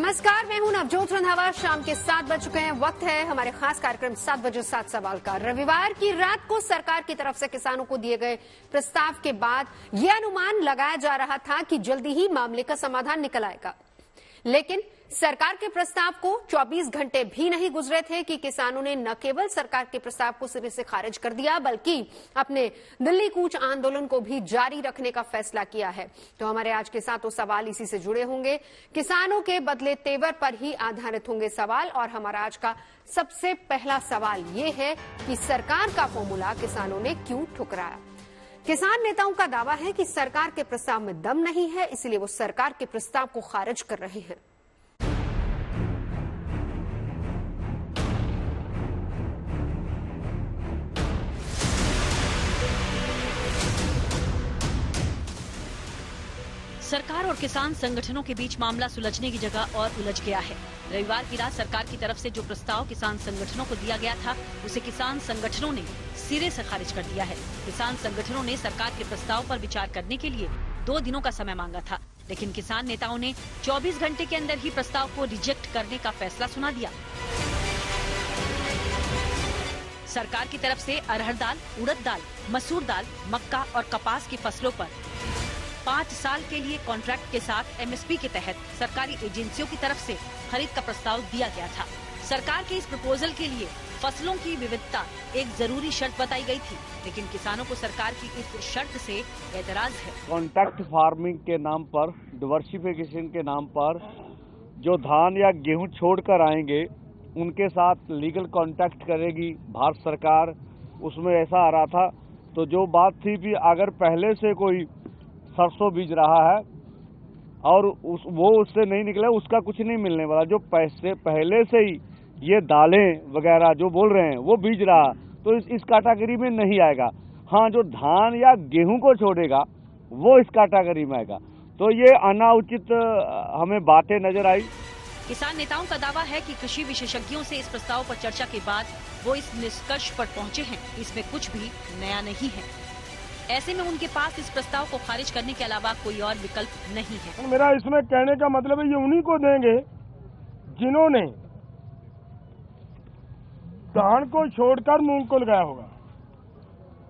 नमस्कार, मैं हूं नवजोत रंधावा। शाम के 7 बज चुके हैं। वक्त है हमारे खास कार्यक्रम 7 बजे 7 सवाल का। रविवार की रात को सरकार की तरफ से किसानों को दिए गए प्रस्ताव के बाद यह अनुमान लगाया जा रहा था कि जल्दी ही मामले का समाधान निकल आएगा, लेकिन सरकार के प्रस्ताव को 24 घंटे भी नहीं गुजरे थे कि किसानों ने न केवल सरकार के प्रस्ताव को सिरे से खारिज कर दिया, बल्कि अपने दिल्ली कूच आंदोलन को भी जारी रखने का फैसला किया है। तो हमारे आज के साथ सवाल इसी से जुड़े होंगे। किसानों के बदले तेवर पर ही आधारित होंगे सवाल, और हमारा आज का सबसे पहला सवाल ये है कि सरकार का फॉर्मूला किसानों ने क्यों ठुकराया। किसान नेताओं का दावा है कि सरकार के प्रस्ताव में दम नहीं है, इसलिए वो सरकार के प्रस्ताव को खारिज कर रहे हैं। सरकार और किसान संगठनों के बीच मामला सुलझने की जगह और उलझ गया है। रविवार की रात सरकार की तरफ से जो प्रस्ताव किसान संगठनों को दिया गया था, उसे किसान संगठनों ने सिरे से खारिज कर दिया है। किसान संगठनों ने सरकार के प्रस्ताव पर विचार करने के लिए 2 दिनों का समय मांगा था, लेकिन किसान नेताओं ने 24 घंटे के अंदर ही प्रस्ताव को रिजेक्ट करने का फैसला सुना दिया। सरकार की तरफ से अरहर दाल, उड़द दाल, मसूर दाल, मक्का और कपास की फसलों पर 5 साल के लिए कॉन्ट्रैक्ट के साथ एमएसपी के तहत सरकारी एजेंसियों की तरफ से खरीद का प्रस्ताव दिया गया था। सरकार के इस प्रपोजल के लिए फसलों की विविधता एक जरूरी शर्त बताई गई थी, लेकिन किसानों को सरकार की इस शर्त से एतराज है। कॉन्ट्रैक्ट फार्मिंग के नाम पर, डिवर्सिफिकेशन के नाम पर जो धान या गेहूं छोड़कर आएंगे, उनके साथ लीगल कॉन्ट्रैक्ट करेगी भारत सरकार। उसमें ऐसा आ रहा था, तो जो बात थी कि अगर पहले से कोई सरसों बीज रहा है और वो उससे नहीं निकला, उसका कुछ नहीं मिलने वाला। जो पैसे पहले से ही ये दालें वगैरह जो बोल रहे हैं वो बीज रहा, तो इस कैटेगरी में नहीं आएगा। हाँ, जो धान या गेहूं को छोड़ेगा वो इस कैटेगरी में आएगा। तो ये अनाउचित हमें बातें नजर आई। किसान नेताओं का दावा है कि कृषि विशेषज्ञों से इस प्रस्ताव पर चर्चा के बाद वो इस निष्कर्ष पर पहुंचे हैं, इसमें कुछ भी नया नहीं है। ऐसे में उनके पास इस प्रस्ताव को खारिज करने के अलावा कोई और विकल्प नहीं है। मेरा इसमें कहने का मतलब है, ये उन्हीं को देंगे जिन्होंने धान को छोड़कर मूंग को लगाया होगा।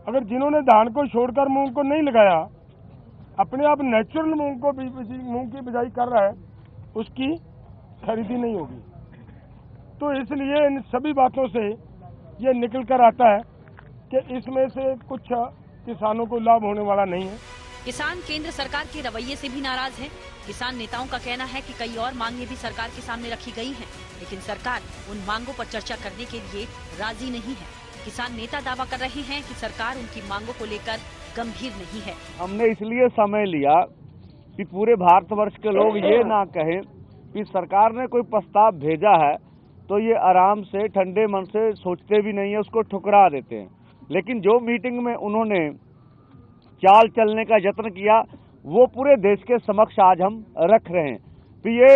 अगर जिन्होंने धान को छोड़कर मूंग को नहीं लगाया, अपने आप नेचुरल मूंग की बिजाई कर रहा है, उसकी खरीदी नहीं होगी। तो इसलिए इन सभी बातों से ये निकल कर आता है कि इसमें से कुछ किसानों को लाभ होने वाला नहीं है। किसान केंद्र सरकार के रवैये से भी नाराज हैं। किसान नेताओं का कहना है कि कई और मांगे भी सरकार के सामने रखी गई हैं, लेकिन सरकार उन मांगों पर चर्चा करने के लिए राजी नहीं है। किसान नेता दावा कर रहे हैं कि सरकार उनकी मांगों को लेकर गंभीर नहीं है। हमने इसलिए समय लिया कि पूरे भारतवर्ष के लोग ये ना कहें कि सरकार ने कोई प्रस्ताव भेजा है तो ये आराम से ठंडे मन से सोचते भी नहीं है, उसको ठुकरा देते हैं। लेकिन जो मीटिंग में उन्होंने चाल चलने का यत्न किया, वो पूरे देश के समक्ष आज हम रख रहे हैं। तो ये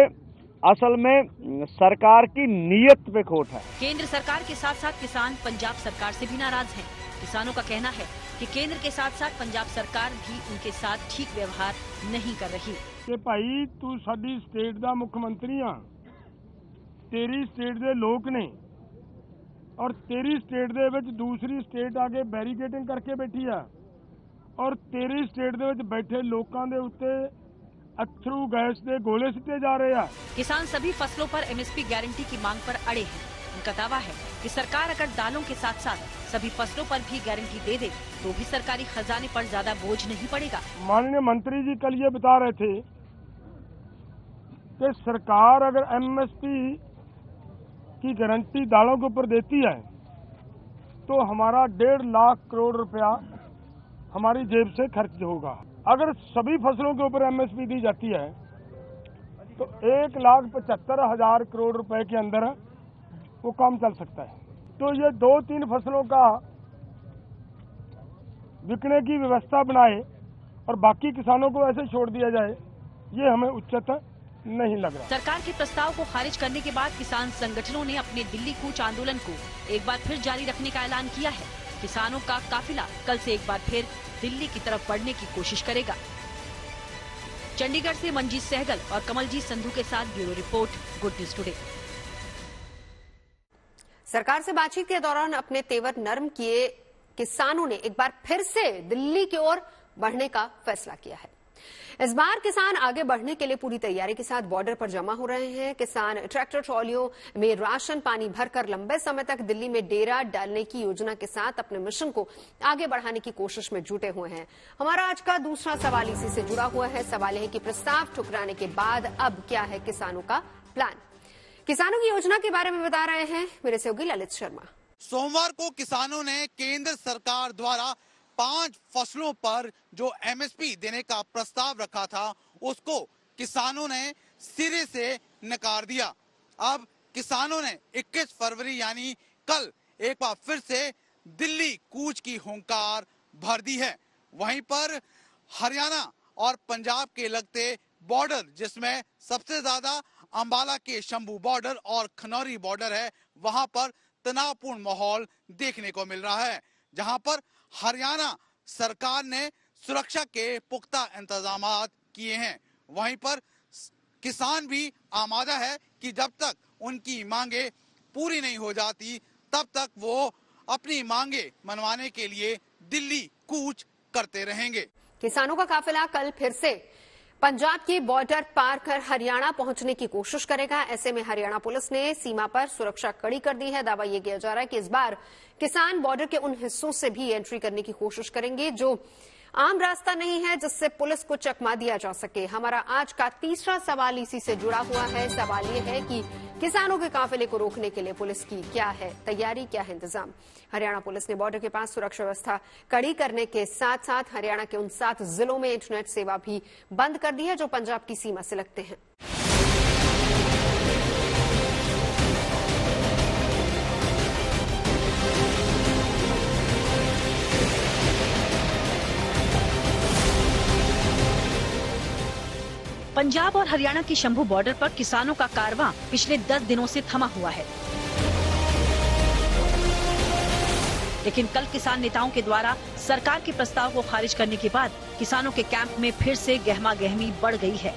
असल में सरकार की नीयत पे खोट है। केंद्र सरकार के साथ साथ किसान पंजाब सरकार से भी नाराज हैं। किसानों का कहना है कि केंद्र के साथ साथ पंजाब सरकार भी उनके साथ ठीक व्यवहार नहीं कर रही। कि भाई तू साडी स्टेट दा मुख्यमंत्री आ, तेरी स्टेट दे लोग ने, और तेरी स्टेट दे विच दूसरी स्टेट आगे बैरीकेडिंग करके बैठी है, और तेरी स्टेट दे विच बैठे लोकां दे उत्ते अथरू गैस दे गोले सिੱਟੇ जा रहे हैं। किसान सभी फसलों पर एमएसपी गारंटी की मांग पर अड़े हैं। उनका दावा है कि सरकार अगर दालों के साथ साथ सभी फसलों पर भी गारंटी दे दे तो भी सरकारी खजाने पर ज्यादा बोझ नहीं पड़ेगा। माननीय मंत्री जी कल ये बता रहे थे कि सरकार अगर एमएसपी की गारंटी दालों के ऊपर देती है तो हमारा 1.5 लाख करोड़ रुपया हमारी जेब से खर्च होगा। अगर सभी फसलों के ऊपर एमएसपी दी जाती है तो 1,75,000 करोड़ रुपए के अंदर वो काम चल सकता है। तो ये 2-3 फसलों का बिकने की व्यवस्था बनाए और बाकी किसानों को ऐसे छोड़ दिया जाए, ये हमें उचित नहीं लग रहा। सरकार के प्रस्ताव को खारिज करने के बाद किसान संगठनों ने अपने दिल्ली कूच आंदोलन को एक बार फिर जारी रखने का ऐलान किया है। किसानों का काफिला कल से एक बार फिर दिल्ली की तरफ बढ़ने की कोशिश करेगा। चंडीगढ़ से मंजीत सहगल और कमलजीत संधू के साथ bureau report, good news today. सरकार से बातचीत के दौरान अपने तेवर नरम किए किसानों ने एक बार फिर से दिल्ली की ओर बढ़ने का फैसला किया है। इस बार किसान आगे बढ़ने के लिए पूरी तैयारी के साथ बॉर्डर पर जमा हो रहे हैं। किसान ट्रैक्टर ट्रॉलियों में राशन पानी भरकर लंबे समय तक दिल्ली में डेरा डालने की योजना के साथ अपने मिशन को आगे बढ़ाने की कोशिश में जुटे हुए हैं। हमारा आज का दूसरा सवाल इसी से जुड़ा हुआ है। सवाल है कि प्रस्ताव ठुकराने के बाद अब क्या है किसानों का प्लान। किसानों की योजना के बारे में बता रहे हैं मेरे सहयोगी ललित शर्मा। सोमवार को किसानों ने केंद्र सरकार द्वारा 5 फसलों पर जो एमएसपी देने का प्रस्ताव रखा था उसको किसानों ने सिरे से नकार दिया। अब किसानों ने 21 फरवरी यानी कल एक बार फिर से दिल्ली कूच की हुंकार भर दी है। वहीं पर हरियाणा और पंजाब के लगते बॉर्डर, जिसमें सबसे ज्यादा अंबाला के शंभू बॉर्डर और खनौरी बॉर्डर है, वहां पर तनावपूर्ण माहौल देखने को मिल रहा है, जहां पर हरियाणा सरकार ने सुरक्षा के पुख्ता इंतजाम किए हैं। वहीं पर किसान भी आमादा है कि जब तक उनकी मांगे पूरी नहीं हो जाती तब तक वो अपनी मांगे मनवाने के लिए दिल्ली कूच करते रहेंगे। किसानों का काफिला कल फिर से पंजाब की बॉर्डर पार कर हरियाणा पहुंचने की कोशिश करेगा। ऐसे में हरियाणा पुलिस ने सीमा पर सुरक्षा कड़ी कर दी है। दावा यह किया जा रहा है कि इस बार किसान बॉर्डर के उन हिस्सों से भी एंट्री करने की कोशिश करेंगे जो आम रास्ता नहीं है, जिससे पुलिस को चकमा दिया जा सके। हमारा आज का तीसरा सवाल इसी से जुड़ा हुआ है। सवाल ये है कि किसानों के काफिले को रोकने के लिए पुलिस की क्या है तैयारी, क्या है इंतजाम। हरियाणा पुलिस ने बॉर्डर के पास सुरक्षा व्यवस्था कड़ी करने के साथ साथ हरियाणा के उन 7 जिलों में इंटरनेट सेवा भी बंद कर दी है जो पंजाब की सीमा से लगते हैं। पंजाब और हरियाणा की शंभू बॉर्डर पर किसानों का कारवां पिछले 10 दिनों से थमा हुआ है, लेकिन कल किसान नेताओं के द्वारा सरकार के प्रस्ताव को खारिज करने के बाद किसानों के कैंप में फिर से गहमा गहमी बढ़ गई है।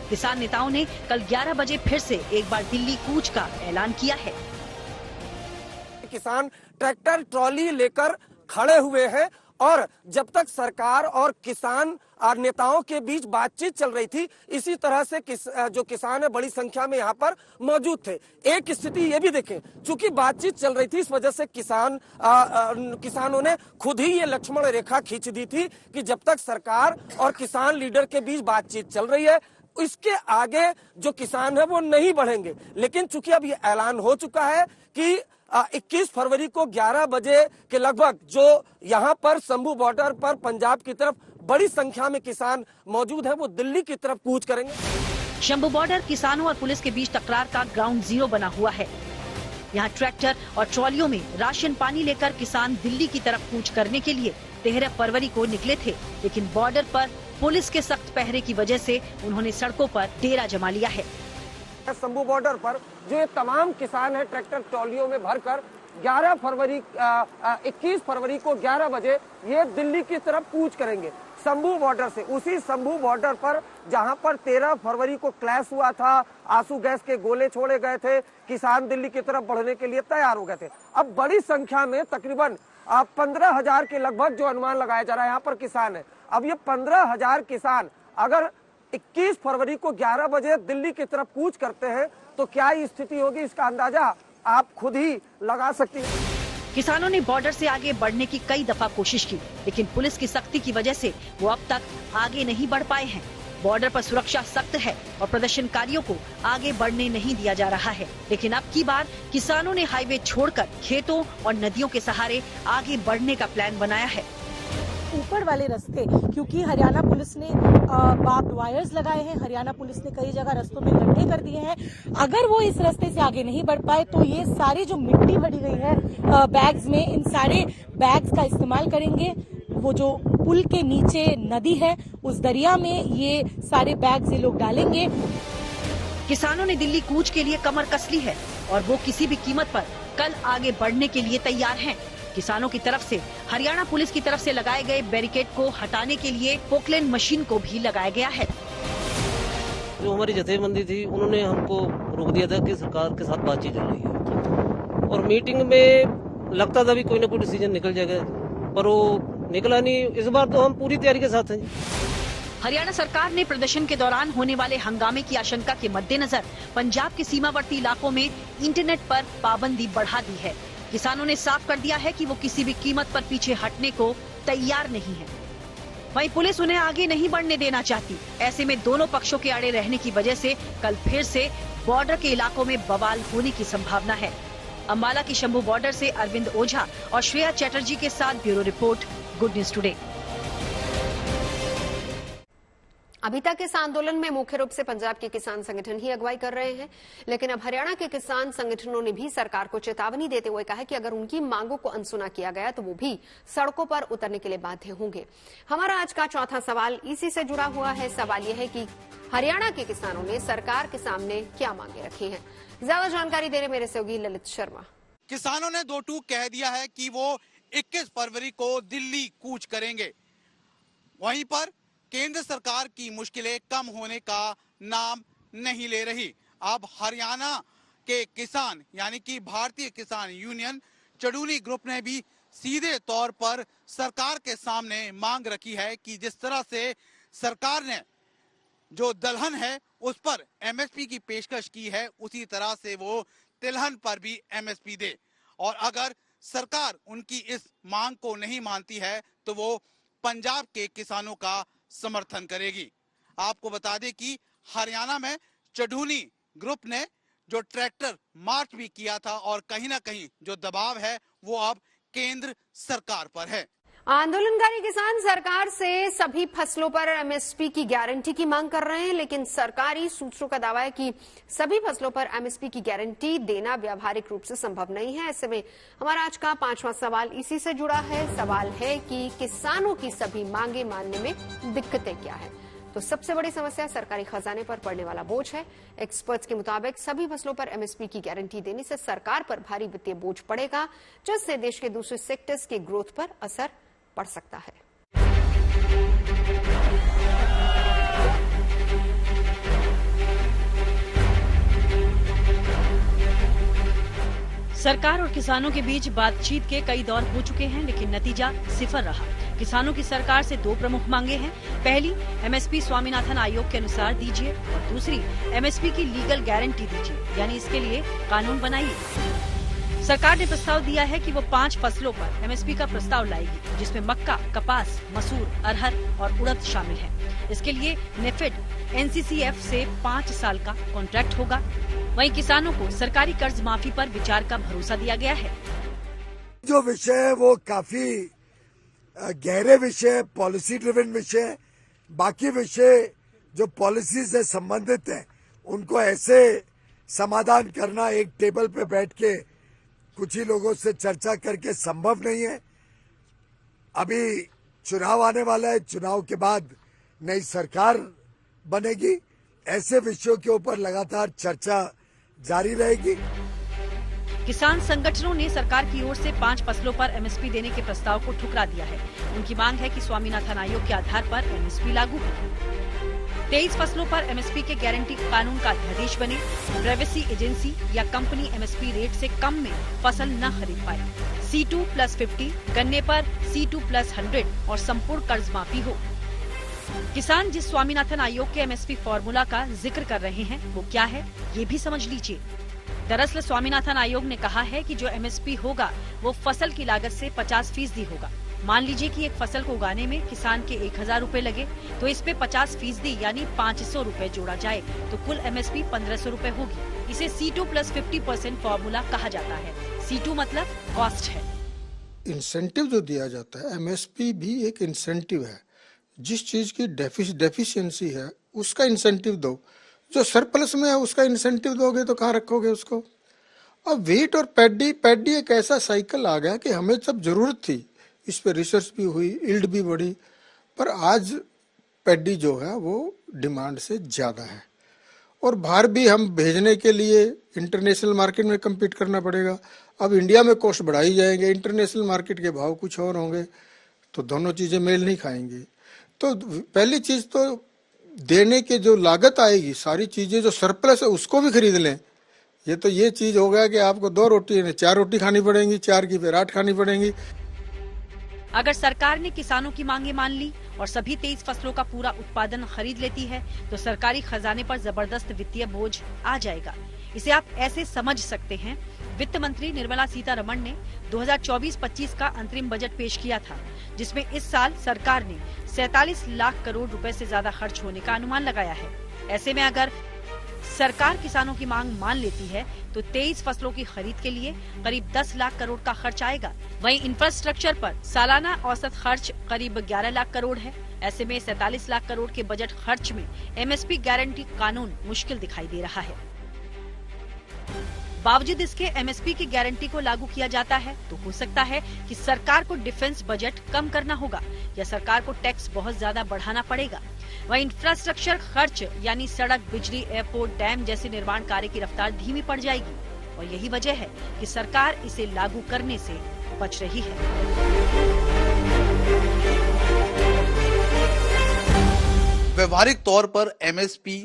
किसान नेताओं ने कल 11 बजे फिर से एक बार दिल्ली कूच का ऐलान किया है। किसान ट्रैक्टर ट्रॉली लेकर खड़े हुए हैं और जब तक सरकार और किसान और नेताओं के बीच बातचीत चल रही थी, इसी तरह से जो किसान है बड़ी संख्या में यहाँ पर मौजूद थे। एक स्थिति ये भी देखें, चूंकि बातचीत चल रही थी इस वजह से किसानों ने खुद ही ये लक्ष्मण रेखा खींच दी थी कि जब तक सरकार और किसान लीडर के बीच बातचीत चल रही है इसके आगे जो किसान है वो नहीं बढ़ेंगे। लेकिन चूंकि अब ये ऐलान हो चुका है कि 21 फरवरी को 11 बजे के लगभग जो यहाँ पर शंभू बॉर्डर पर पंजाब की तरफ बड़ी संख्या में किसान मौजूद है वो दिल्ली की तरफ कूच करेंगे। शंभू बॉर्डर किसानों और पुलिस के बीच टकरार का ग्राउंड जीरो बना हुआ है। यहाँ ट्रैक्टर और ट्रॉलियों में राशन पानी लेकर किसान दिल्ली की तरफ कूच करने के लिए 13 फरवरी को निकले थे, लेकिन बॉर्डर पर पुलिस के सख्त पहरे की वजह से उन्होंने सड़कों पर डेरा जमा लिया है। शंभू बॉर्डर पर जो ये तमाम किसान है ट्रैक्टर ट्रॉलियों में भरकर 21 फरवरी को 11 बजे ये दिल्ली की तरफ कूच करेंगे शंभू बॉर्डर से। उसी शंभू बॉर्डर पर जहां पर 13 फरवरी को क्लैश हुआ था, आंसू गैस के गोले छोड़े गए थे, किसान दिल्ली की तरफ बढ़ने के लिए तैयार हो गए थे। अब बड़ी संख्या में तकरीबन 15,000 के लगभग जो अनुमान लगाया जा रहा है यहाँ पर किसान है। अब ये 15,000 किसान अगर 21 फरवरी को 11 बजे दिल्ली की तरफ कूच करते हैं तो क्या स्थिति होगी, इसका अंदाजा आप खुद ही लगा सकती हैं। किसानों ने बॉर्डर से आगे बढ़ने की कई दफा कोशिश की, लेकिन पुलिस की सख्ती की वजह से वो अब तक आगे नहीं बढ़ पाए हैं। बॉर्डर पर सुरक्षा सख्त है और प्रदर्शनकारियों को आगे बढ़ने नहीं दिया जा रहा है। लेकिन अब की बार किसानों ने हाईवे छोड़कर खेतों और नदियों के सहारे आगे बढ़ने का प्लान बनाया है। ऊपर वाले रास्ते, क्योंकि हरियाणा पुलिस ने बार्ब्ड वायर्स लगाए हैं, हरियाणा पुलिस ने कई जगह रास्तों में गड्ढे कर दिए हैं। अगर वो इस रास्ते से आगे नहीं बढ़ पाए तो ये सारी जो मिट्टी भरी गई है बैग्स में, इन सारे बैग्स का इस्तेमाल करेंगे। वो जो पुल के नीचे नदी है उस दरिया में ये सारे बैग्स ये लोग डालेंगे। किसानों ने दिल्ली कूच के लिए कमर कस ली है और वो किसी भी कीमत पर कल आगे बढ़ने के लिए तैयार हैं। किसानों की तरफ से हरियाणा पुलिस की तरफ से लगाए गए बैरिकेड को हटाने के लिए पोकलेन मशीन को भी लगाया गया है। जो हमारी जथेबंदी थी उन्होंने हमको रोक दिया था कि सरकार के साथ बातचीत हो रही है और मीटिंग में लगता था भी कोई ना कोई डिसीजन निकल जाएगा, पर वो निकला नहीं। इस बार तो हम पूरी तैयारी के साथ हैं। हरियाणा सरकार ने प्रदर्शन के दौरान होने वाले हंगामे की आशंका के मद्देनजर पंजाब के सीमावर्ती इलाकों में इंटरनेट पर पाबंदी बढ़ा दी है। किसानों ने साफ कर दिया है कि वो किसी भी कीमत पर पीछे हटने को तैयार नहीं है। वहीं पुलिस उन्हें आगे नहीं बढ़ने देना चाहती। ऐसे में दोनों पक्षों के अड़े रहने की वजह से कल फिर से बॉर्डर के इलाकों में बवाल होने की संभावना है। अम्बाला की शंभू बॉर्डर से अरविंद ओझा और श्रेया चैटर्जी के साथ bureau report, good news today. अभी तक इस आंदोलन में मुख्य रूप से पंजाब के किसान संगठन ही अगुवाई कर रहे हैं, लेकिन अब हरियाणा के किसान संगठनों ने भी सरकार को चेतावनी देते हुए कहा कि अगर उनकी मांगों को अनसुना किया गया तो वो भी सड़कों पर उतरने के लिए बाध्य होंगे। हमारा आज का चौथा सवाल इसी से जुड़ा हुआ है। सवाल यह है कि हरियाणा के किसानों ने सरकार के सामने क्या मांगे रखी हैं। ज्यादा जानकारी दे रहे मेरे सहयोगी ललित शर्मा। किसानों ने दो टूक कह दिया है कि वो 21 फरवरी को दिल्ली कूच करेंगे। वहीं पर केंद्र सरकार की मुश्किलें कम होने का नाम नहीं ले रही। अब हरियाणा के किसान यानी कि भारतीय किसान यूनियन चडूली ग्रुप ने भी सीधे तौर पर सरकार के सामने मांग रखी है कि जिस तरह से सरकार ने जो दलहन है उस पर एमएसपी की पेशकश की है, उसी तरह से वो तिलहन पर भी एमएसपी दे। और अगर सरकार उनकी इस मांग को नहीं मानती है तो वो पंजाब के किसानों का समर्थन करेगी। आपको बता दें कि हरियाणा में चडूली ग्रुप ने जो ट्रैक्टर मार्च भी किया था और कहीं ना कहीं जो दबाव है वो अब केंद्र सरकार पर है। आंदोलनकारी किसान सरकार से सभी फसलों पर एमएसपी की गारंटी की मांग कर रहे हैं, लेकिन सरकारी सूत्रों का दावा है कि सभी फसलों पर एमएसपी की गारंटी देना व्यावहारिक रूप से संभव नहीं है। ऐसे में हमारा आज का पांचवां सवाल इसी से जुड़ा है। सवाल है कि किसानों की सभी मांगे मानने में दिक्कतें क्या है। तो सबसे बड़ी समस्या सरकारी खजाने पर पड़ने वाला बोझ है। एक्सपर्ट्स के मुताबिक सभी फसलों पर एमएसपी की गारंटी देने से सरकार पर भारी वित्तीय बोझ पड़ेगा, जिससे देश के दूसरे सेक्टर्स के ग्रोथ पर असर पड़ सकता है। सरकार और किसानों के बीच बातचीत के कई दौर हो चुके हैं, लेकिन नतीजा सिफर रहा। किसानों की सरकार से दो प्रमुख मांगे हैं। पहली, एमएसपी स्वामीनाथन आयोग के अनुसार दीजिए और दूसरी, एमएसपी की लीगल गारंटी दीजिए, यानी इसके लिए कानून बनाइए। सरकार ने प्रस्ताव दिया है कि वो 5 फसलों पर एमएसपी का प्रस्ताव लाएगी, जिसमें मक्का, कपास, मसूर, अरहर और उड़द शामिल है। इसके लिए नेफेड एनसीसीएफ से 5 साल का कॉन्ट्रैक्ट होगा। वहीं किसानों को सरकारी कर्ज माफी पर विचार का भरोसा दिया गया है। जो विषय है वो काफी गहरे विषय, पॉलिसी ड्रिवन विषय, बाकी विषय जो पॉलिसी से संबंधित है उनको ऐसे समाधान करना एक टेबल पे बैठ के कुछ ही लोगों से चर्चा करके संभव नहीं है। अभी चुनाव आने वाला है, चुनाव के बाद नई सरकार बनेगी। ऐसे विषयों के ऊपर लगातार चर्चा जारी रहेगी। किसान संगठनों ने सरकार की ओर से 5 फसलों पर एमएसपी देने के प्रस्ताव को ठुकरा दिया है। उनकी मांग है कि स्वामीनाथन आयोग के आधार पर एमएसपी लागू हो। 23 फसलों पर एमएसपी के गारंटी कानून का अध्यादेश बने। प्राइवेसी एजेंसी या कंपनी एमएसपी रेट से कम में फसल न खरीद पाए। C2+50, गन्ने पर C2+100 और संपूर्ण कर्ज माफी हो। किसान जिस स्वामीनाथन आयोग के एमएसपी फॉर्मूला का जिक्र कर रहे हैं वो क्या है, ये भी समझ लीजिए। दरअसल स्वामीनाथन आयोग ने कहा है कि जो एमएसपी होगा वो फसल की लागत से 50% होगा। मान लीजिए कि एक फसल को उगाने में किसान के 1000 रुपए लगे, तो इस पे 50% यानी 500 रुपए जोड़ा जाए तो कुल एमएसपी 1500 रुपए होगी। इसे C2+50% फॉर्मूला कहा जाता है। C2 मतलब कॉस्ट है। इंसेंटिव जो दिया जाता है, एमएसपी भी एक इंसेंटिव है। जिस चीज की डेफिशिएंसी है उसका इंसेंटिव दो, जो सरप्लस में है उसका इंसेंटिव दोगे तो कहाँ रखोगे उसको। अब व्हीट और पैडी एक ऐसा साइकिल आ गया कि हमें सब जरूरत थी, इस पे रिसर्च भी हुई, यील्ड भी बढ़ी, पर आज पैडी जो है वो डिमांड से ज्यादा है और बाहर भी हम भेजने के लिए इंटरनेशनल मार्केट में कम्पीट करना पड़ेगा। अब इंडिया में कॉस्ट बढ़ाई जाएंगे, इंटरनेशनल मार्केट के भाव कुछ और होंगे, तो दोनों चीजें मेल नहीं खाएंगी। तो पहली चीज तो देने के जो लागत आएगी, सारी चीजें जो सरप्लस है उसको भी खरीद लें। ये चीज हो गया कि आपको 2 रोटी 4 रोटी खानी पड़ेंगी, 4 की फिर 8 खानी पड़ेंगी। अगर सरकार ने किसानों की मांगे मान ली और सभी 23 फसलों का पूरा उत्पादन खरीद लेती है तो सरकारी खजाने पर जबरदस्त वित्तीय बोझ आ जाएगा। इसे आप ऐसे समझ सकते हैं, वित्त मंत्री निर्मला सीतारमण ने 2024-25 का अंतरिम बजट पेश किया था, जिसमें इस साल सरकार ने 47 लाख करोड़ रुपए से ज्यादा खर्च होने का अनुमान लगाया है। ऐसे में अगर सरकार किसानों की मांग मान लेती है तो 23 फसलों की खरीद के लिए करीब 10 लाख करोड़ का खर्च आएगा। वहीं इंफ्रास्ट्रक्चर पर सालाना औसत खर्च करीब 11 लाख करोड़ है। ऐसे में 47 लाख करोड़ के बजट खर्च में एमएसपी गारंटी कानून मुश्किल दिखाई दे रहा है। बावजूद इसके एमएसपी की गारंटी को लागू किया जाता है तो हो सकता है कि सरकार को डिफेंस बजट कम करना होगा या सरकार को टैक्स बहुत ज्यादा बढ़ाना पड़ेगा। वहीं इंफ्रास्ट्रक्चर खर्च यानी सड़क, बिजली, एयरपोर्ट, डैम जैसे निर्माण कार्य की रफ्तार धीमी पड़ जाएगी और यही वजह है कि सरकार इसे लागू करने से बच रही है। व्यवहारिक तौर पर एमएसपी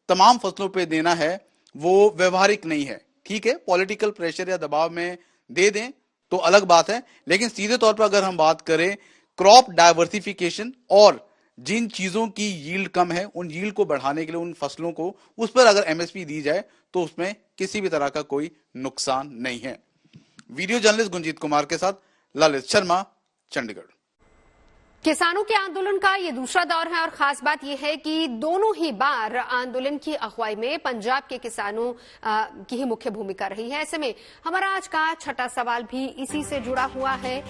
तमाम फसलों पे देना है वो व्यवहारिक नहीं है। ठीक है, पॉलिटिकल प्रेशर या दबाव में दे दें तो अलग बात है, लेकिन सीधे तौर पर अगर हम बात करें क्रॉप डाइवर्सिफिकेशन और जिन चीजों की यील्ड कम है उन यील्ड को बढ़ाने के लिए उन फसलों को उस पर अगर एमएसपी दी जाए तो उसमें किसी भी तरह का कोई नुकसान नहीं है। वीडियो जर्नलिस्ट गुंजीत कुमार के साथ ललित शर्मा, चंडीगढ़। किसानों के आंदोलन का ये दूसरा दौर है और खास बात यह है कि दोनों ही बार आंदोलन की अगुवाई में पंजाब के किसानों की ही मुख्य भूमिका रही है। ऐसे में हमारा आज का छठा सवाल भी इसी से जुड़ा हुआ है।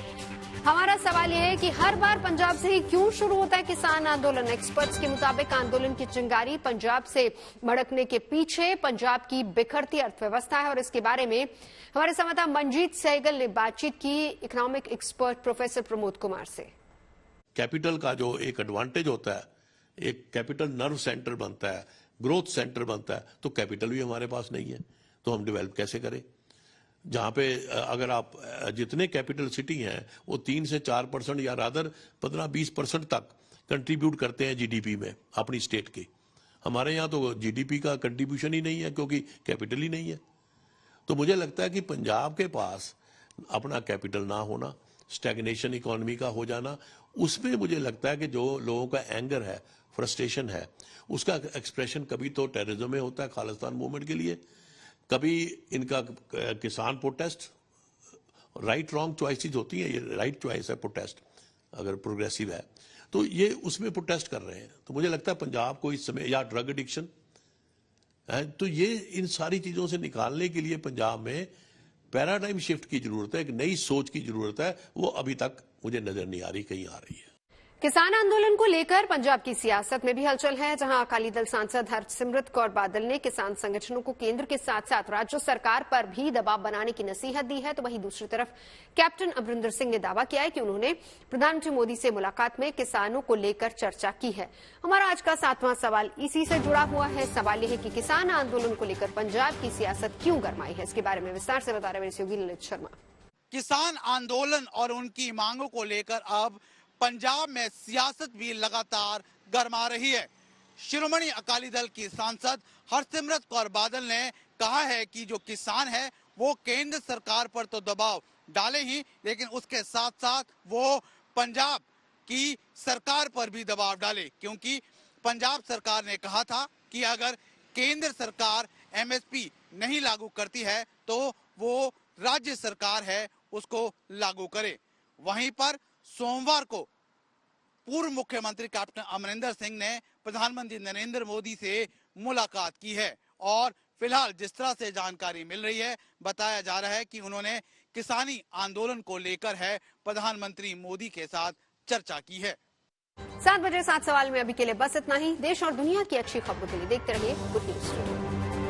हमारा सवाल यह है कि हर बार पंजाब से ही क्यों शुरू होता है किसान आंदोलन। एक्सपर्ट्स के मुताबिक आंदोलन की चिंगारी पंजाब से भड़कने के पीछे पंजाब की बिखरती अर्थव्यवस्था है और इसके बारे में हमारे संवाददाता मंजीत सहगल ने बातचीत की economic expert professor Pramod Kumar से। कैपिटल का जो एक एडवांटेज होता है, एक कैपिटल नर्व सेंटर बनता है, ग्रोथ सेंटर बनता है, तो कैपिटल भी हमारे पास नहीं है तो हम डेवलप कैसे करें। जहां पे अगर आप जितने कैपिटल सिटी हैं वो 3 से 4% या रादर 15-20% तक कंट्रीब्यूट करते हैं जीडीपी में अपनी स्टेट के। हमारे यहाँ तो जीडीपी का कंट्रीब्यूशन ही नहीं है क्योंकि कैपिटल ही नहीं है। तो मुझे लगता है कि पंजाब के पास अपना कैपिटल ना होना, स्टैग्नेशन इकोनॉमी का हो जाना, उसमें मुझे लगता है कि जो लोगों का एंगर है, फ्रस्ट्रेशन है, उसका एक्सप्रेशन कभी तो टेररिज्म में होता है खालिस्तान मूवमेंट के लिए, कभी इनका किसान प्रोटेस्ट, राइट रॉन्ग चॉइसेस होती हैं, ये राइट चॉइस है प्रोटेस्ट अगर प्रोग्रेसिव है तो ये उसमें प्रोटेस्ट कर रहे हैं। तो मुझे लगता है पंजाब को इस समय, या ड्रग एडिक्शन है, तो ये इन सारी चीजों से निकालने के लिए पंजाब में पैराडाइम शिफ्ट की जरूरत है, एक नई सोच की जरूरत है। वो अभी तक मुझे नजर नहीं आ रही, कहीं आ रही है। किसान आंदोलन को लेकर पंजाब की सियासत में भी हलचल है, जहां अकाली दल सांसद हरसिमरत कौर बादल ने किसान संगठनों को केंद्र के साथ साथ राज्य सरकार पर भी दबाव बनाने की नसीहत दी है। तो वहीं दूसरी तरफ कैप्टन अमरिंदर सिंह ने दावा किया है कि उन्होंने प्रधानमंत्री मोदी से मुलाकात में किसानों को लेकर चर्चा की है। हमारा आज का 7वां सवाल इसी से जुड़ा हुआ है। सवाल यह है कि किसान आंदोलन को लेकर पंजाब की सियासत क्यों गरमाई है। इसके बारे में विस्तार से बता रहे मेरे सहयोगी ललित शर्मा। किसान आंदोलन और उनकी मांगों को लेकर अब पंजाब में सियासत भी लगातार गरमा रही है। शिरोमणि अकाली दल की सांसद हरसिमरत कौर बादल ने कहा है कि जो किसान है वो केंद्र सरकार पर तो दबाव डाले ही, लेकिन उसके साथ साथ वो पंजाब की सरकार पर भी दबाव डाले, क्योंकि पंजाब सरकार ने कहा था कि अगर केंद्र सरकार एमएसपी नहीं लागू करती है तो वो राज्य सरकार है उसको लागू करे। वहीं पर सोमवार को पूर्व मुख्यमंत्री कैप्टन अमरिंदर सिंह ने प्रधानमंत्री नरेंद्र मोदी से मुलाकात की है और फिलहाल जिस तरह से जानकारी मिल रही है, बताया जा रहा है कि उन्होंने किसानी आंदोलन को लेकर है प्रधानमंत्री मोदी के साथ चर्चा की है। 7 बजे 7 सवाल में अभी के लिए बस इतना ही। देश और दुनिया की अच्छी खबरों के लिए देखते रहिए गुड न्यूज।